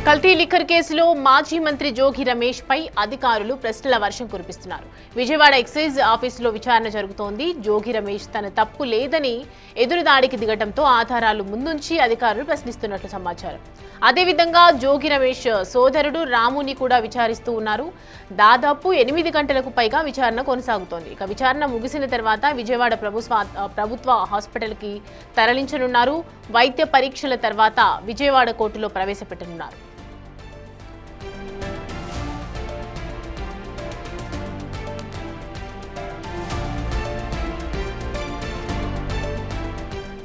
కల్తీ లిక్కర్ కేసులో మాజీ మంత్రి జోగి రమేష్ పై అధికారులు ప్రశ్నల వర్షం కురిపిస్తున్నారు. విజయవాడ ఎక్సైజ్ ఆఫీసులో విచారణ జరుగుతోంది. జోగి రమేష్ తన తప్పు లేదని ఎదురుదాడికి దిగడంతో ఆధారాలు ముందుంచి అధికారులు ప్రశ్నిస్తున్నట్లు సమాచారం. అదేవిధంగా జోగి రమేష్ సోదరుడు రాముని కూడా విచారిస్తూ ఉన్నారు. దాదాపు 8 గంటలకు పైగా విచారణ కొనసాగుతోంది. ఇక విచారణ ముగిసిన తర్వాత విజయవాడ ప్రభుత్వ హాస్పిటల్కి తరలించనున్నారు. వైద్య పరీక్షల తర్వాత విజయవాడ కోర్టులో ప్రవేశపెట్టనున్నారు.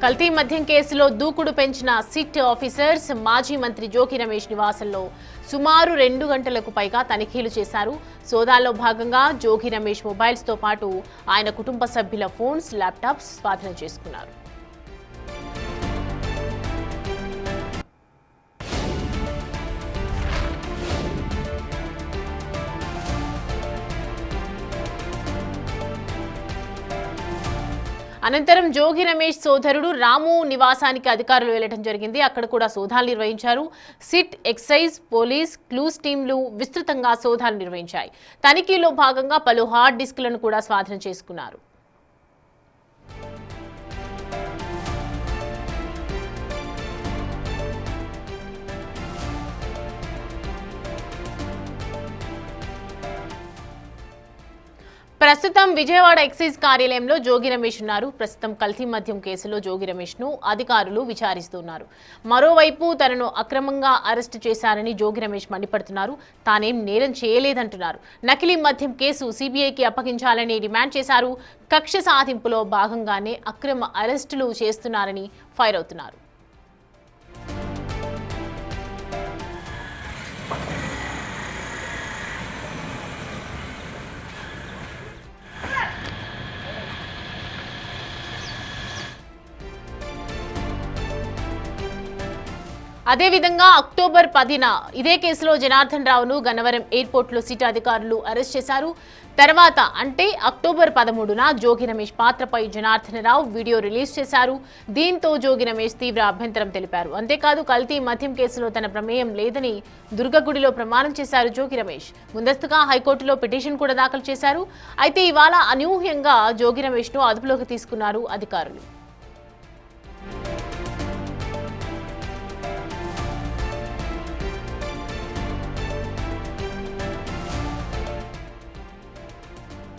కల్తీ మద్యం కేసులో దూకుడు పెంచిన సిట్ ఆఫీసర్స్ మాజీ మంత్రి జోగి రమేష్ నివాసంలో సుమారు 2 గంటలకు పైగా తనిఖీలు చేశారు. సోదాల్లో భాగంగా జోగి రమేష్ మొబైల్స్తో పాటు ఆయన కుటుంబ సభ్యుల ఫోన్స్, ల్యాప్టాప్స్ స్వాధీనం చేసుకున్నారు. అనంతరం జోగి రమేష్ సోదరుడు రాము నివాసానికి అధికారులు వెళ్లడం జరిగింది. అక్కడ కూడా సోదాలు నిర్వహించారు. సిట్, ఎక్సైజ్, పోలీస్, క్లూస్ టీంలు విస్తృతంగా సోదాలు నిర్వహించాయి. తనిఖీలో భాగంగా పలు హార్డ్ డిస్క్లను కూడా స్వాధీనం చేసుకున్నారు. ప్రస్తుతం విజయవాడ ఎక్సైజ్ కార్యాలయంలో జోగి రమేష్ ఉన్నారు. ప్రస్తుతం కల్తీ మద్యం కేసులో జోగి రమేష్ ను అధికారులు విచారిస్తున్నారు. మరోవైపు తనను అక్రమంగా అరెస్టు చేశారని జోగి రమేష్ మండిపడుతున్నారు. తానేం నేరం చేయలేదంటున్నారు. నకిలీ మద్యం కేసు సిబిఐకి అప్పగించాలని డిమాండ్ చేశారు. కక్ష సాధింపులో భాగంగానే అక్రమ అరెస్టులు చేస్తున్నారని ఫైర్ అవుతున్నారు. అదేవిధంగా అక్టోబర్ 10న ఇదే కేసులో జనార్దన్ రావును గన్నవరం ఎయిర్పోర్ట్లో సిట్ అధికారులు అరెస్ట్ చేశారు. తర్వాత అంటే అక్టోబర్ 13న జోగి రమేష్ పాత్రపై జనార్దన్ రావు వీడియో రిలీజ్ చేశారు. దీంతో జోగి రమేష్ తీవ్ర అభ్యంతరం తెలిపారు. అంతేకాదు కల్తీ మద్యం కేసులో తన ప్రమేయం లేదని దుర్గగుడిలో ప్రమాణం చేశారు జోగి రమేష్. ముందస్తుగా హైకోర్టులో పిటిషన్ కూడా దాఖలు చేశారు. అయితే ఇవాళ అనూహ్యంగా జోగి రమేష్ ను అదుపులోకి తీసుకున్నారు అధికారులు.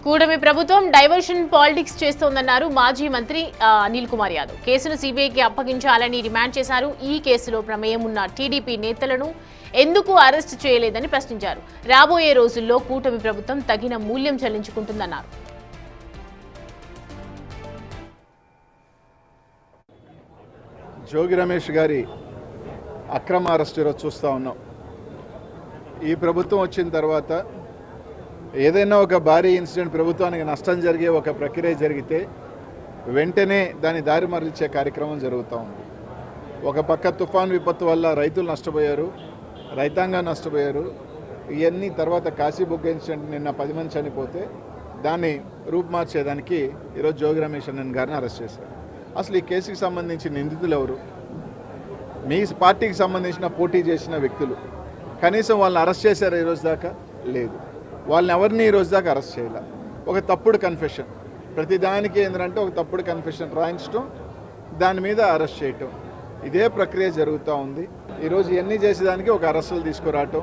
కూటమి ప్రభుత్వం డైవర్షన్ పాలిటిక్స్ చేస్తోందన్నారు మాజీ మంత్రి అనిల్ కుమార్ యాదవ్. కేసును సిబిఐకి అప్పగించాలని డిమాండ్ చేశారు. ఈ కేసులో ప్రమేయం ఉన్న టీడీపీ నేతలను ఎందుకు అరెస్ట్ చేయలేదని ప్రశ్నించారు. రాబోయే రోజుల్లో కూటమి ప్రభుత్వం తగిన మూల్యం చెల్లించుకుంటుందన్నారు. జోగి రమేష్ గారి అక్రమ అరెస్ట్ ఈరోజు చూస్తూ ఉన్నాం. ఈ ప్రభుత్వం వచ్చిన తర్వాత ఏదైనా ఒక భారీ ఇన్సిడెంట్, ప్రభుత్వానికి నష్టం జరిగే ఒక ప్రక్రియ జరిగితే వెంటనే దాని దారి మరలించే కార్యక్రమం జరుగుతూ ఉంది. ఒక పక్క తుఫాన్ విపత్తు వల్ల రైతులు నష్టపోయారు, రైతాంగం నష్టపోయారు. ఇవన్నీ తర్వాత కాశీబుగ్గ ఇన్సిడెంట్ నిన్న 10 మంది చనిపోతే దాన్ని రూపుమార్చేదానికి ఈరోజు జోగి రమేష్ అన్నన్ గారిని అరెస్ట్ చేశారు. అసలు ఈ కేసుకి సంబంధించిన నిందితులు ఎవరు? మీ పార్టీకి సంబంధించిన పోటీ చేసిన వ్యక్తులు. కనీసం వాళ్ళని అరెస్ట్ చేశారు ఈరోజు దాకా? లేదు. వాళ్ళని ఎవరిని ఈరోజు దాకా అరెస్ట్ చేయాలి. ఒక తప్పుడు కన్ఫెషన్, ప్రతిదానికి ఏంటంటే ఒక తప్పుడు కన్ఫెషన్ రాయించడం, దాని మీద అరెస్ట్ చేయటం, ఇదే ప్రక్రియ జరుగుతూ ఉంది. ఈరోజు ఇవన్నీ చేసేదానికి ఒక అరెస్టులు తీసుకురావటం.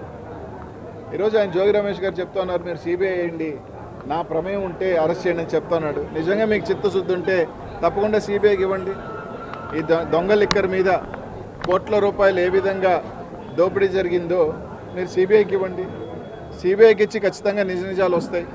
ఈరోజు ఆయన జోగి రమేష్ గారు చెప్తా ఉన్నారు, మీరు సిబిఐ వేయండి, నా ప్రమేయం ఉంటే అరెస్ట్ చేయండి అని చెప్తున్నాడు. నిజంగా మీకు చిత్తశుద్ధి ఉంటే తప్పకుండా సిబిఐకి ఇవ్వండి. ఈ దొంగ లిక్కర్ మీద కోట్ల రూపాయలు ఏ విధంగా దోపిడీ జరిగిందో మీరు సిబిఐకి ఇవ్వండి. సిబిఐకి ఇచ్చి ఖచ్చితంగా నిజ నిజాలు వస్తాయి.